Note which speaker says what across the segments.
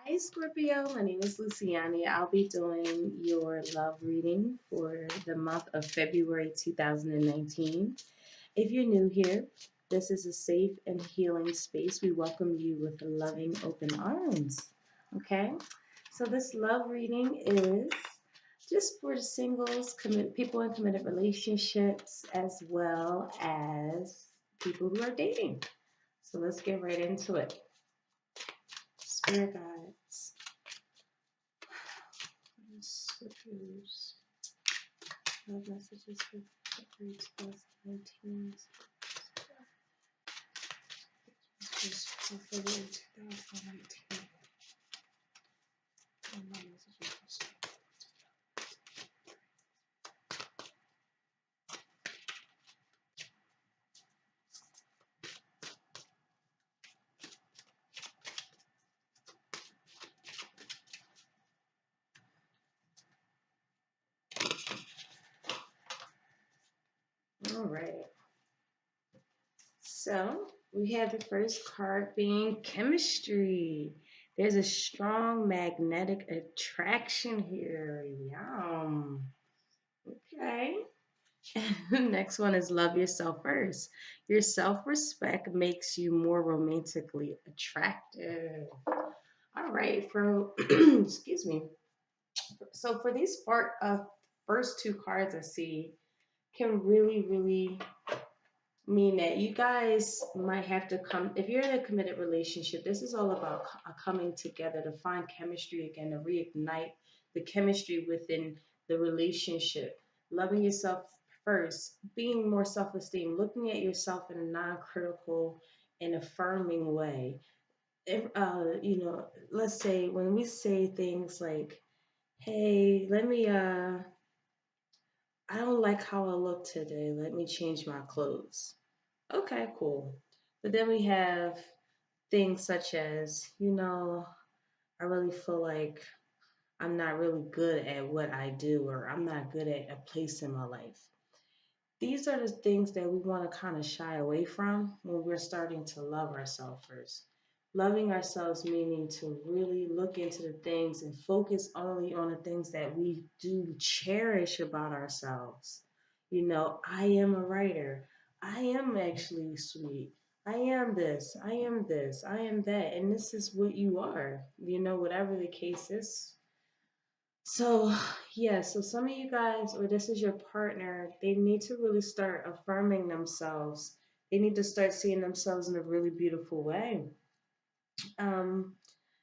Speaker 1: Hey Scorpio, my name is Luciani. I'll be doing your love reading for the month of February 2019. If you're new here, this is a safe and healing space. We welcome you with loving open arms. Okay? So this love reading is just for the singles, people in committed relationships, as well as people who are dating. So let's get right into it. Spirit guides. Scriptures, love messages for February 2019. Scriptures for February 2019. And love messages for All right. So we have the first card being chemistry. There's a strong magnetic attraction here. Yum. Okay. Next one is love yourself first. Your self respect makes you more romantically attractive. All right, for excuse me. So for these first two cards I see can really mean that you guys might have to come. If you're in a committed relationship, this is all about coming together to find chemistry again, to reignite the chemistry within the relationship. Loving yourself first, being more self-esteem, looking at yourself in a non-critical and affirming way. If, let's say when we say things like, "Hey, I don't like how I look today. Let me change my clothes." Okay, cool. But then we have things such as, I really feel like I'm not really good at what I do, or I'm not good at a place in my life. These are the things that we want to kind of shy away from when we're starting to love ourselves first. Loving ourselves meaning to really look into the things and focus only on the things that we do cherish about ourselves. I am a writer. I am actually sweet. I am this. I am this. I am that. And this is what you are. Whatever the case is, so, yeah, so some of you guys, or this is your partner, they need to really start affirming themselves. They need to start seeing themselves in a really beautiful way. Um,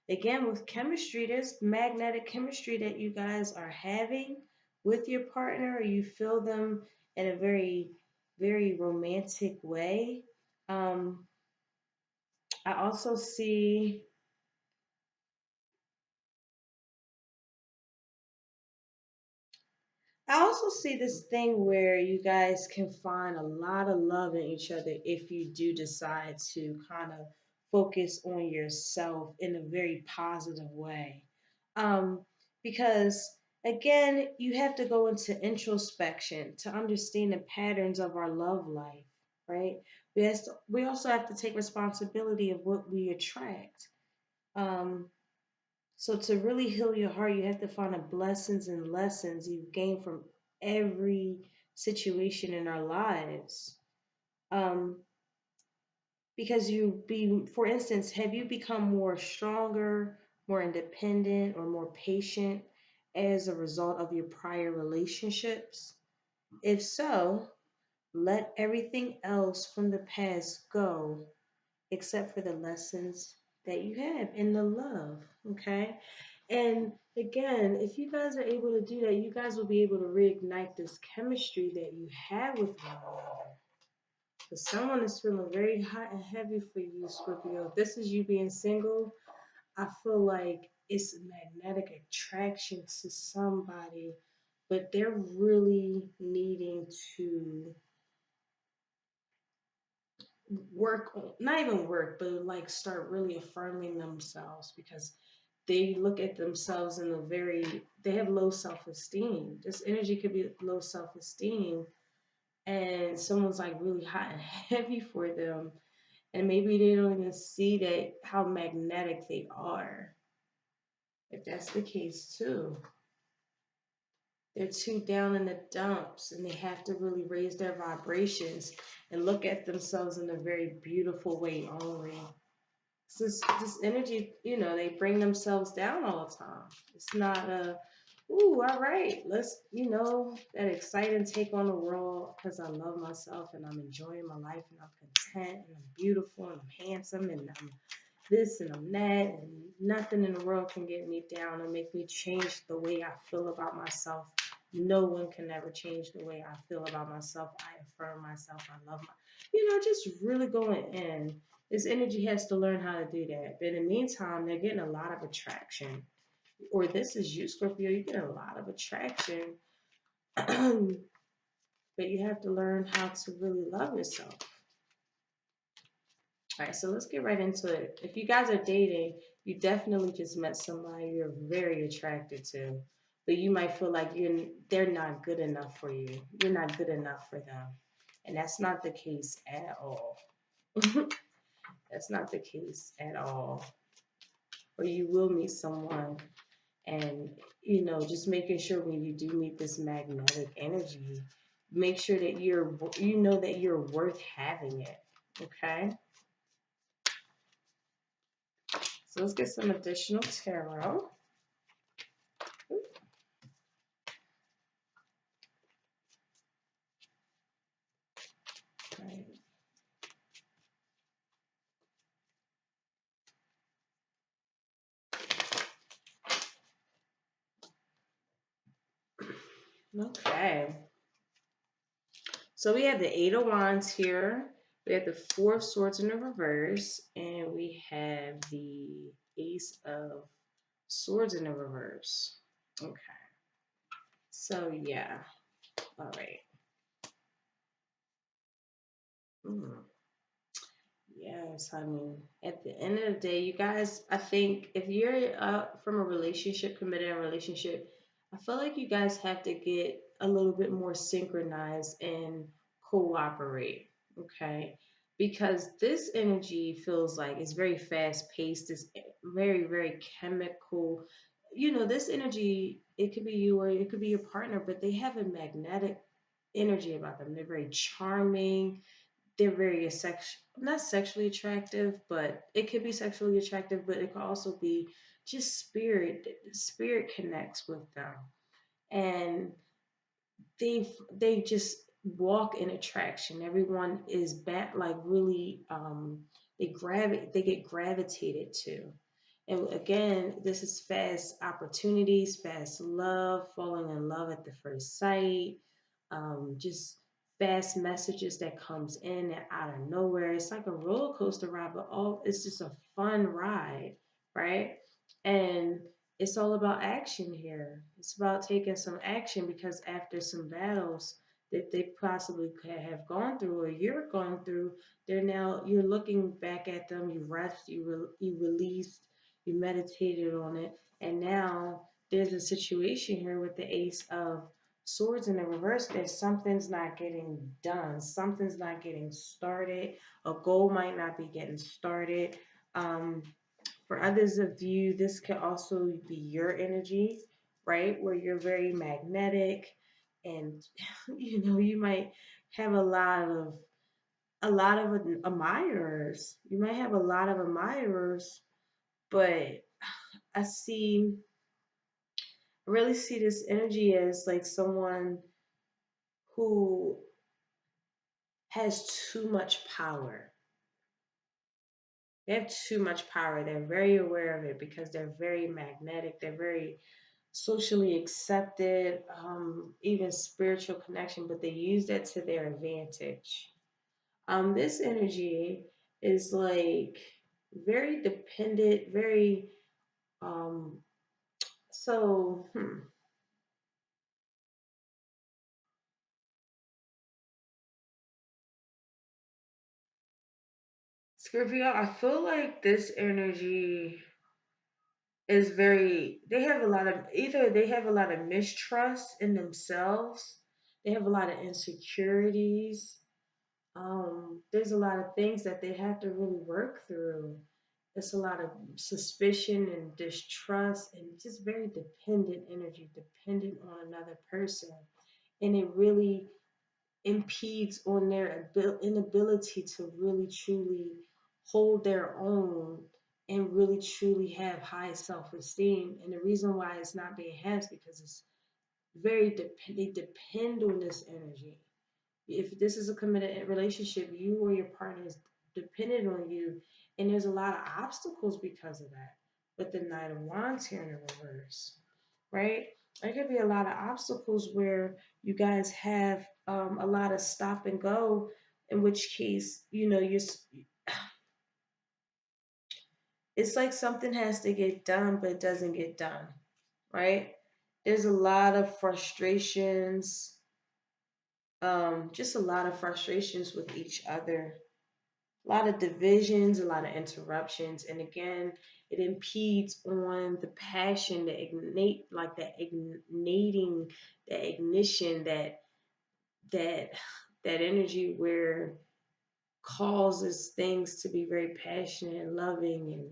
Speaker 1: Again, with chemistry, there's magnetic chemistry that you guys are having with your partner, or you feel them in a very romantic way. Um, I also see I also see this thing where you guys can find a lot of love in each other if you do decide to kind of focus on yourself in a very positive way. Um, because again, you have to go into introspection to understand the patterns of our love life, right? We also have to take responsibility of what we attract. Um, so to really heal your heart, you have to find the blessings and lessons you've gained from every situation in our lives. Um, because for instance, have you become more stronger, more independent, or more patient as a result of your prior relationships? If so, let everything else from the past go except for the lessons that you have in the love. Okay. And again, if you guys are able to do that, you guys will be able to reignite this chemistry that you have with one another. Because someone is feeling very hot and heavy for you, Scorpio. If this is you being single, I feel like it's a magnetic attraction to somebody, but they're really needing to work on, not even work, but like start really affirming themselves because they look at themselves in a they have low self-esteem. This energy could be low self-esteem, and someone's like really hot and heavy for them, and maybe they don't even see that how magnetic they are. If that's the case too, they're too down in the dumps and they have to really raise their vibrations and look at themselves in a very beautiful way only. This energy, they bring themselves down all the time. It's not a, ooh, all right, let's, that exciting take on the world because I love myself and I'm enjoying my life and I'm content and I'm beautiful and I'm handsome and I'm this and I'm that, and nothing in the world can get me down and make me change the way I feel about myself. No one can ever change the way I feel about myself. I affirm myself. I love just really going in. This energy has to learn how to do that. But in the meantime, they're getting a lot of attraction. Or this is you, Scorpio. You get a lot of attraction. But you have to learn how to really love yourself. All right, so let's get right into it. If you guys are dating, you definitely just met somebody you're very attracted to, but you might feel like they're not good enough for you. You're not good enough for them, and that's not the case at all. That's not the case at all. Or you will meet someone, and just making sure when you do meet this magnetic energy, make sure that you're worth having it. Okay. So let's get some additional tarot. Right. Okay. So we have the Eight of Wands here. We have the Four of Swords in the reverse. And we have the Ace of Swords in the reverse. Okay. So yeah. All right. Mm. Yes, honey. At the end of the day, you guys, I think if you're from a relationship, committed in a relationship, I feel like you guys have to get a little bit more synchronized and cooperate, okay? Because this energy feels like it's very fast paced, it's very, very chemical. This energy, it could be you or it could be your partner, but they have a magnetic energy about them. They're very charming, they're very not sexually attractive, but it could be sexually attractive, but it could also be just spirit connects with them, and they just walk in attraction. Everyone is like really they get gravitated to. And again, this is fast opportunities, fast love, falling in love at the first sight, just fast messages that comes in and out of nowhere. It's like a roller coaster ride, but it's just a fun ride, right? And it's all about action here. It's about taking some action because after some battles that they possibly could have gone through or you're going through, you're looking back at them. You rest, you released, you meditated on it, and now there's a situation here with the Ace of Swords in the reverse that something's not getting done, something's not getting started, a goal might not be getting started. Um, for others of you, this could also be your energy, right? Where you're very magnetic and you might have a lot of admirers. You might have a lot of admirers, but I really see this energy as like someone who has too much power. They have too much power. They're very aware of it because they're very magnetic. They're very socially accepted, even spiritual connection, but they use that to their advantage. This energy is like very dependent, very um, so. Scorpio, I feel like this energy is very, they have a lot of mistrust in themselves, they have a lot of insecurities, there's a lot of things that they have to really work through, It's a lot of suspicion and distrust and just very dependent energy, dependent on another person. And it really impedes on their inability to really truly hold their own and really truly have high self-esteem. And the reason why it's not being had is because it's they depend on this energy. If this is a committed relationship, you or your partner is dependent on you, and there's a lot of obstacles because of that. But the Knight of Wands here in the reverse, right? There could be a lot of obstacles where you guys have a lot of stop and go, in which case, it's like something has to get done, but it doesn't get done, right? There's a lot of frustrations, just a lot of frustrations with each other, a lot of divisions, a lot of interruptions, and again, it impedes on the passion, the ignite, like the igniting, the ignition, that that energy where causes things to be very passionate and loving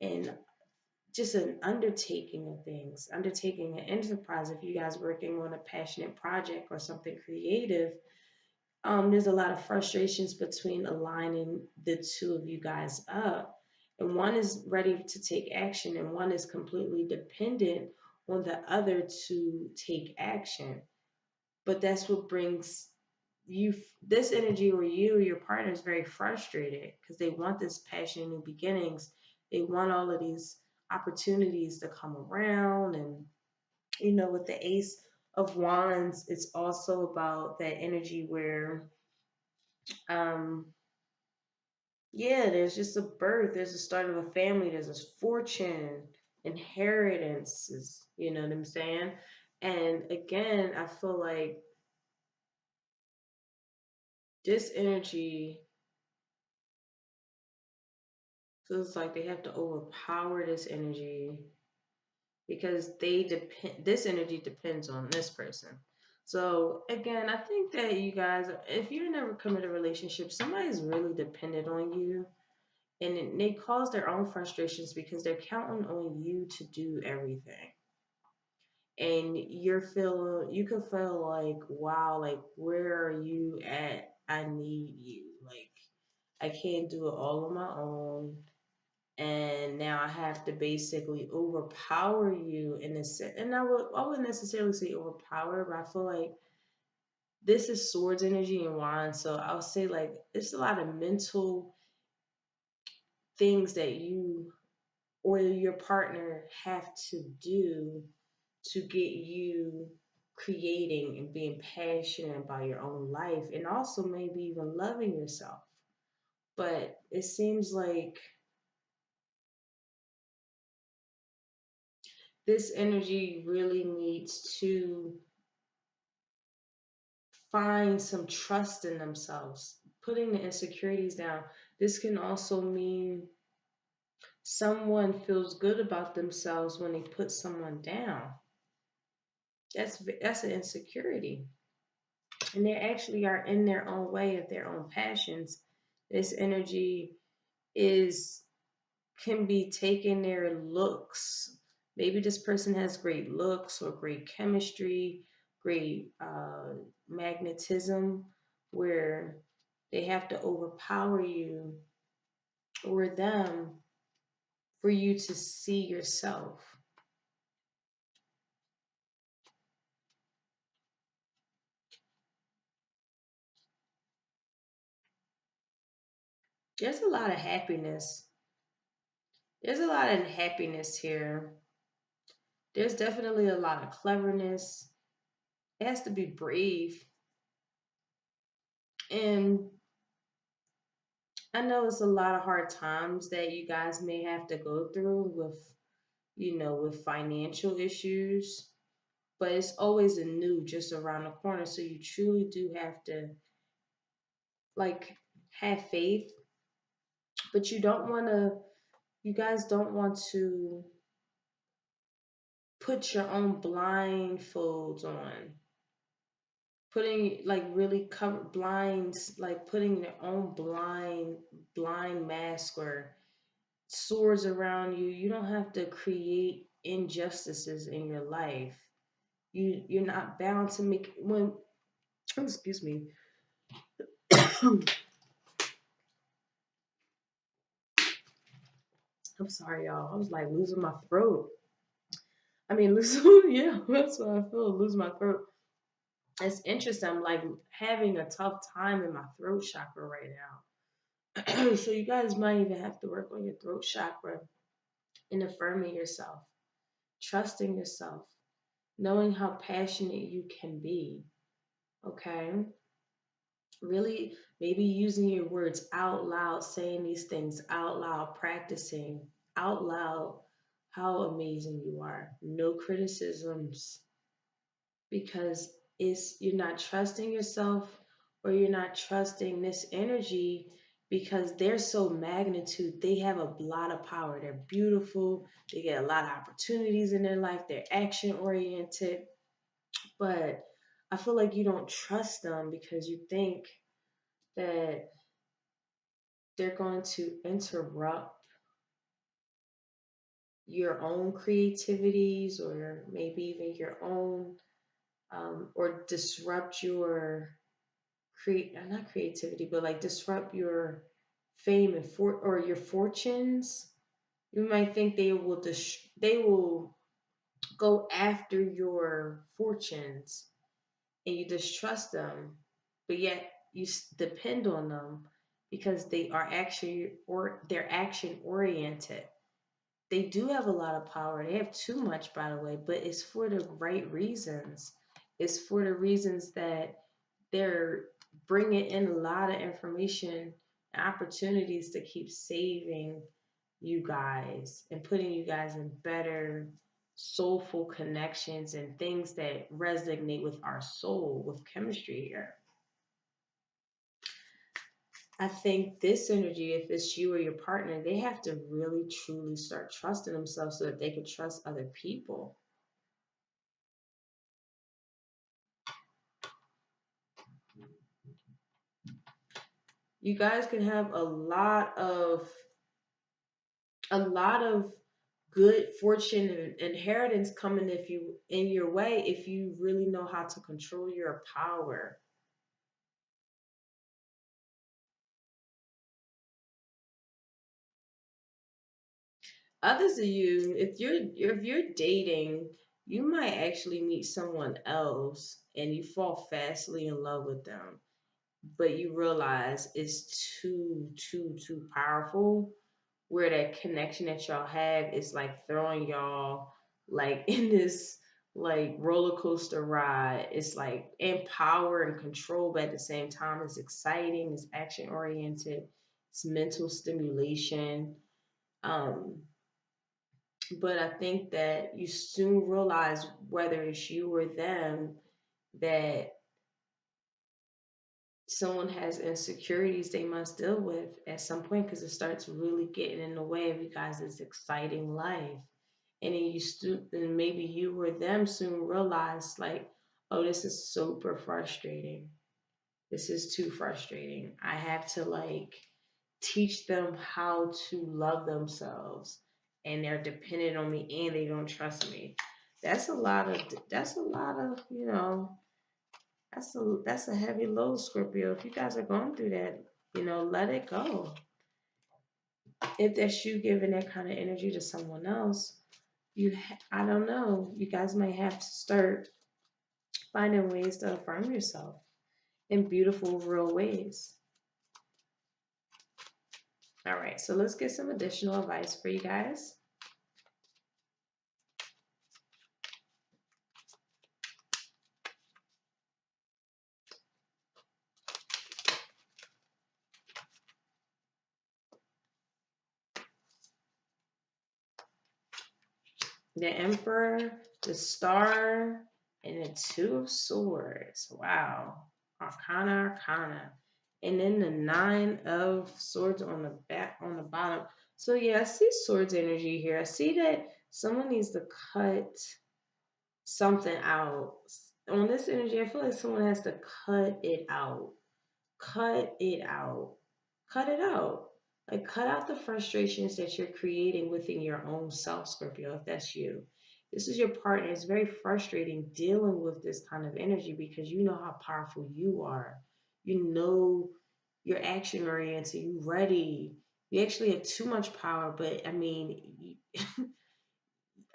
Speaker 1: and just an undertaking of things, undertaking an enterprise. If you guys working on a passionate project or something creative, there's a lot of frustrations between aligning the two of you guys up. And one is ready to take action, and one is completely dependent on the other to take action. But that's what brings this energy, or you or your partner is very frustrated because they want this passion and new beginnings. They want all of these opportunities to come around. And, with the Ace of Wands, it's also about that energy where um, yeah, there's just a birth, there's a start of a family, there's a fortune, inheritances, you know what I'm saying? And again, I feel like this energy feels like they have to overpower this energy because this energy depends on this person. So again, I think that you guys, if you're never come in a relationship, somebody's really dependent on you, and they cause their own frustrations because they're counting on you to do everything. And you can feel like, wow, like, where are you at? I need you. Like, I can't do it all on my own. And now I have to basically overpower you in a sense. And I wouldn't necessarily say overpower, but I feel like this is swords energy and wands. So I'll say like it's a lot of mental things that you or your partner have to do to get you creating and being passionate about your own life, and also maybe even loving yourself. But it seems like this energy really needs to find some trust in themselves, putting the insecurities down. This can also mean someone feels good about themselves when they put someone down. That's an insecurity, and they actually are in their own way of their own passions. This energy is can be taking their looks. Maybe this person has great looks or great chemistry, great magnetism, where they have to overpower you or them for you to see yourself. There's a lot of happiness. There's a lot of happiness here. There's definitely a lot of cleverness. It has to be brave. And I know it's a lot of hard times that you guys may have to go through with financial issues, but it's always a new just around the corner. So you truly do have to like have faith, but you guys don't want to put your own blindfolds on. Putting like really cover blinds, like putting your own blind mask or swords around you. You don't have to create injustices in your life. You're not bound to make when excuse me. I'm sorry, y'all. I was like losing my throat. I mean, losing, yeah, that's what I feel, losing my throat. It's interesting. I'm like having a tough time in my throat chakra right now. So you guys might even have to work on your throat chakra and affirming yourself, trusting yourself, knowing how passionate you can be. Okay. Really, maybe using your words out loud, saying these things out loud, practicing out loud how amazing you are. No criticisms, because it's you're not trusting yourself, or you're not trusting this energy, because they're so magnitude. They have a lot of power. They're beautiful. They get a lot of opportunities in their life. They're action oriented, but I feel like you don't trust them because you think that they're going to interrupt your own creativities, or maybe even your own, or disrupt your not creativity, but like disrupt your fame and or your fortunes. You might think they will go after your fortunes, and you distrust them, but yet you depend on them because they are actually, or they're action oriented. They do have a lot of power. They have too much, by the way, but it's for the right reasons. It's for the reasons that they're bringing in a lot of information and opportunities to keep saving you guys and putting you guys in better soulful connections and things that resonate with our soul, with chemistry here. I think this energy, if it's you or your partner, they have to really truly start trusting themselves so that they can trust other people. You guys can have a lot of good fortune and inheritance coming if you in your way, if you really know how to control your power. Others of you, if you're dating, you might actually meet someone else and you fall fastly in love with them, but you realize it's too powerful, where that connection that y'all have is like throwing y'all like in this like roller coaster ride. It's like in power and control, but at the same time it's exciting, it's action oriented, it's mental stimulation. um but I think that you soon realize, whether it's you or them, that someone has insecurities they must deal with at some point, because it starts really getting in the way of you guys' exciting life. And then and maybe you or them soon realize, like, oh, this is super frustrating. This is too frustrating. I have to like teach them how to love themselves, and they're dependent on me and they don't trust me. That's a lot of that's a heavy load, Scorpio. If you guys are going through that, let it go. If that's you giving that kind of energy to someone else, I don't know, you guys might have to start finding ways to affirm yourself in beautiful, real ways. All right, so let's get some additional advice for you guys. The Emperor, the Star, and the Two of Swords. Wow. Arcana, Arcana. And then the Nine of Swords on the back, on the bottom. So yeah, I see swords energy here. I see that someone needs to cut something out. On this energy, I feel like someone has to cut it out. Cut it out. Cut it out. Like, cut out the frustrations that you're creating within your own self, Scorpio, if that's you. This is your partner. It's very frustrating dealing with this kind of energy because you know how powerful you are. You know you're action oriented, you ready. You actually have too much power, but I mean,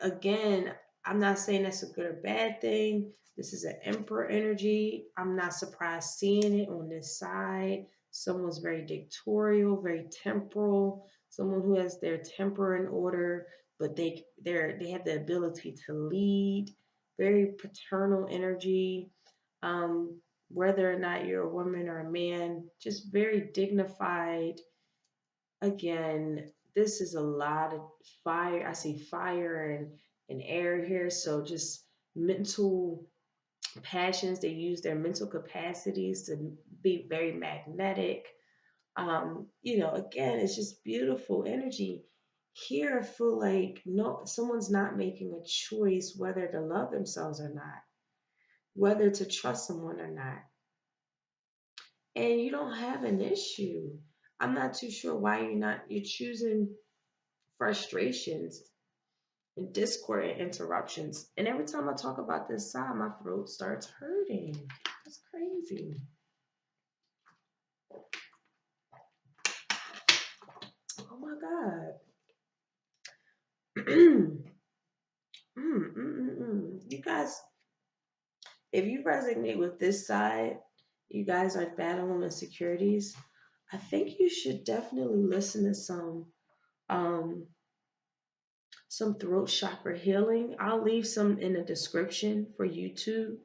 Speaker 1: again, I'm not saying that's a good or bad thing. This is an emperor energy. I'm not surprised seeing it on this side. Someone's very dictatorial, very temporal, someone who has their temper in order, but they have the ability to lead, very paternal energy. Whether or not you're a woman or a man, just very dignified. Again, this is a lot of fire. I see fire and air here. So just mental passions. They use their mental capacities to be very magnetic. Again, it's just beautiful energy. Here, I feel like no, someone's not making a choice whether to love themselves or not, whether to trust someone or not. And you don't have an issue. I'm not too sure why you're choosing frustrations and discord and interruptions. And every time I talk about this side, my throat starts hurting. That's crazy. Oh my God. You guys, if you resonate with this side, you guys are battling insecurities. I think you should definitely listen to um some throat chakra healing. I'll leave some in the description for YouTube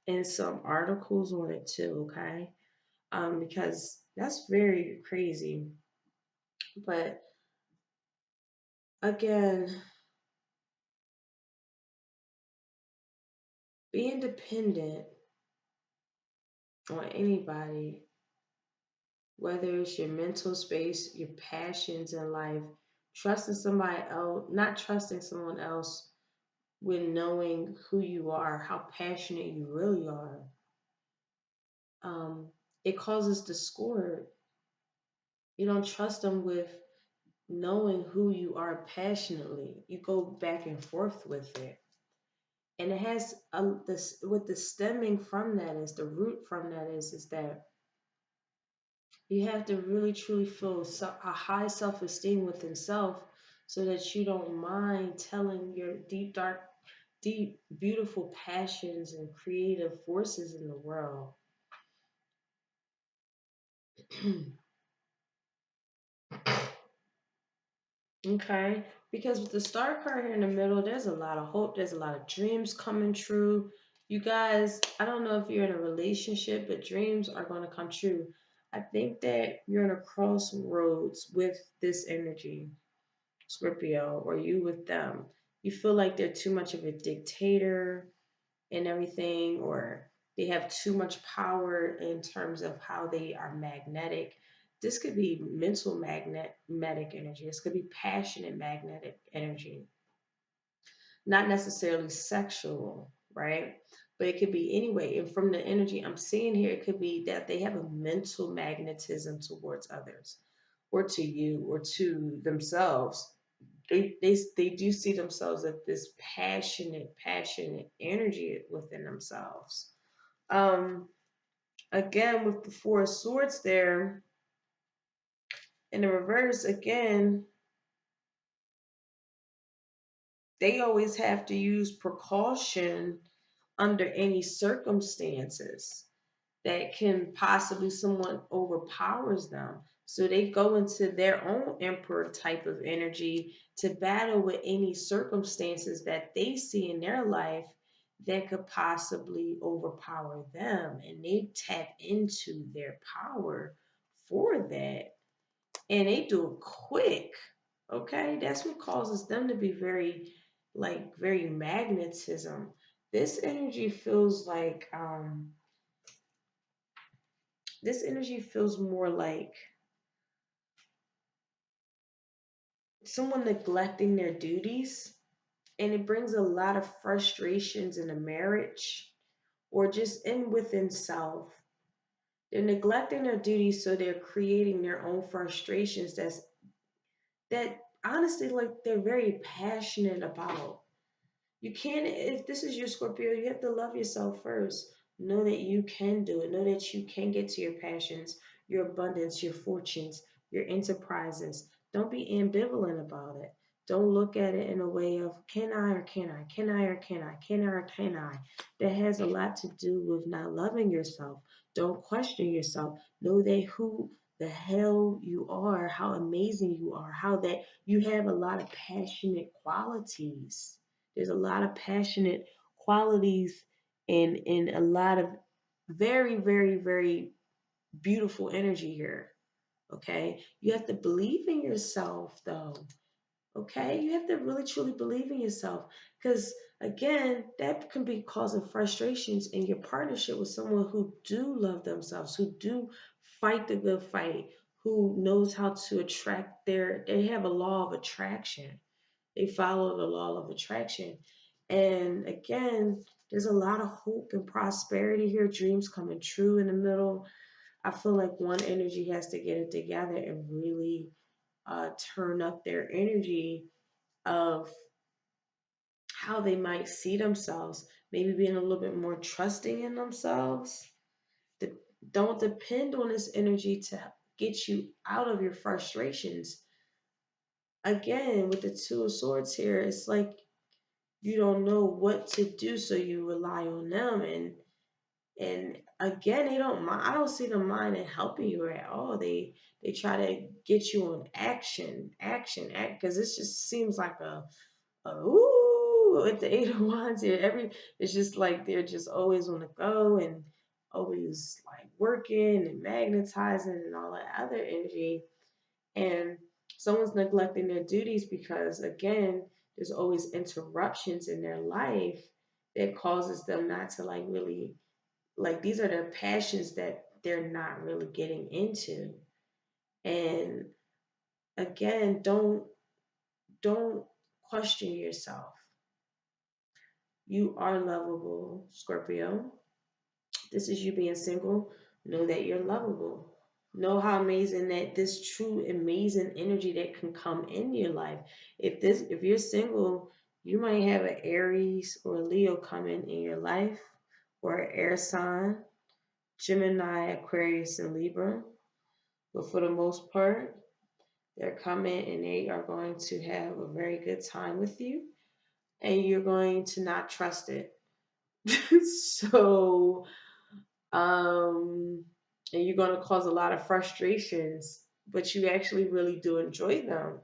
Speaker 1: and some articles on it too, okay? Because that's very crazy. But again, being dependent on anybody, whether it's your mental space, your passions in life, trusting somebody else, not trusting someone else when knowing who you are, how passionate you really are, um, it causes discord. You don't trust them with knowing who you are passionately. You go back and forth with it. And it has this what the stemming from that is, the root from that is that you have to really truly feel a high self-esteem within self so that you don't mind telling your deep dark deep beautiful passions and creative forces in the world. Okay, because with the star card here in the middle, there's a lot of hope, there's a lot of dreams coming true. You guys, I don't know if you're in a relationship, but dreams are going to come true. I think that you're in a crossroads with this energy, Scorpio, or you with them. You feel like they're too much of a dictator and everything, or they have too much power in terms of how they are magnetic. This could be mental magnetic energy. This could be passionate magnetic energy, not necessarily sexual, right? But it could be anyway. And from the energy I'm seeing here, it could be that they have a mental magnetism towards others, or to you, or to themselves. They do see themselves as this passionate energy within themselves. Um, Again, with the Four of Swords there in the reverse, again, they always have to use precaution under any circumstances that can possibly someone overpowers them. So they go into their own emperor type of energy to battle with any circumstances that they see in their life that could possibly overpower them. And they tap into their power for that. And they do it quick. Okay. That's what causes them to be very magnetism. This energy feels like, this energy feels more like someone neglecting their duties, and it brings a lot of frustrations in a marriage or just in within self. They're neglecting their duties, so they're creating their own frustrations that honestly, like, they're very passionate about. You can't, if this is your Scorpio, you have to love yourself first. Know that you can do it. Know that you can get to your passions, your abundance, your fortunes, your enterprises. Don't be ambivalent about it. Don't look at it in a way of can I or can I, can I or can I, can I or can I. That has a lot to do with not loving yourself. Don't question yourself. Know that who the hell you are, how amazing you are, how that you have a lot of passionate qualities. There's a lot of passionate qualities and a lot of very, very, very beautiful energy here. Okay. You have to believe in yourself though. Okay. You have to really truly believe in yourself. Because again, that can be causing frustrations in your partnership with someone who do love themselves, who do fight the good fight, who knows how to attract they have a law of attraction. They follow the law of attraction. And again, there's a lot of hope and prosperity here, dreams coming true in the middle. I feel like one energy has to get it together and really turn up their energy of how they might see themselves, maybe being a little bit more trusting in themselves. De- don't depend on this energy to get you out of your frustrations. Again, with the Two of Swords here, it's like you don't know what to do, so you rely on them. And again, they don't mind. I don't see them mind in helping you at all. They try to get you on act, because this just seems like a ooh with the Eight of Wands here. It's just like they're just always on the go and always like working and magnetizing and all that other energy. And someone's neglecting their duties because again, there's always interruptions in their life that causes them not to like really, like, these are their passions that they're not really getting into. And again, don't question yourself. You are lovable, Scorpio. This is you being single. Know that you're lovable. Know how amazing that this true amazing energy that can come in your life. If you're single, you might have an Aries or a Leo coming in your life, or an air sign, Gemini, Aquarius, and Libra. But for the most part, they're coming and they are going to have a very good time with you, and you're going to not trust it. So um, and you're going to cause a lot of frustrations, but you actually really do enjoy them.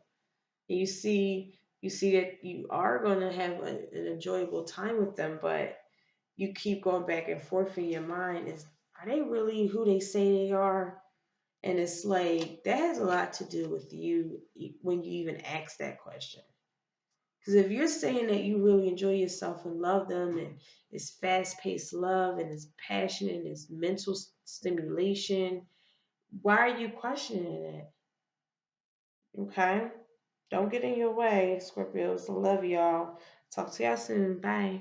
Speaker 1: And you see that you are going to have an enjoyable time with them, but you keep going back and forth in your mind, is are they really who they say they are? And it's like that has a lot to do with you when you even ask that question. Because if you're saying that you really enjoy yourself and love them, and it's fast paced love and it's passionate and it's mental stimulation, why are you questioning it? Okay? Don't get in your way, Scorpios. I love y'all. Talk to y'all soon. Bye.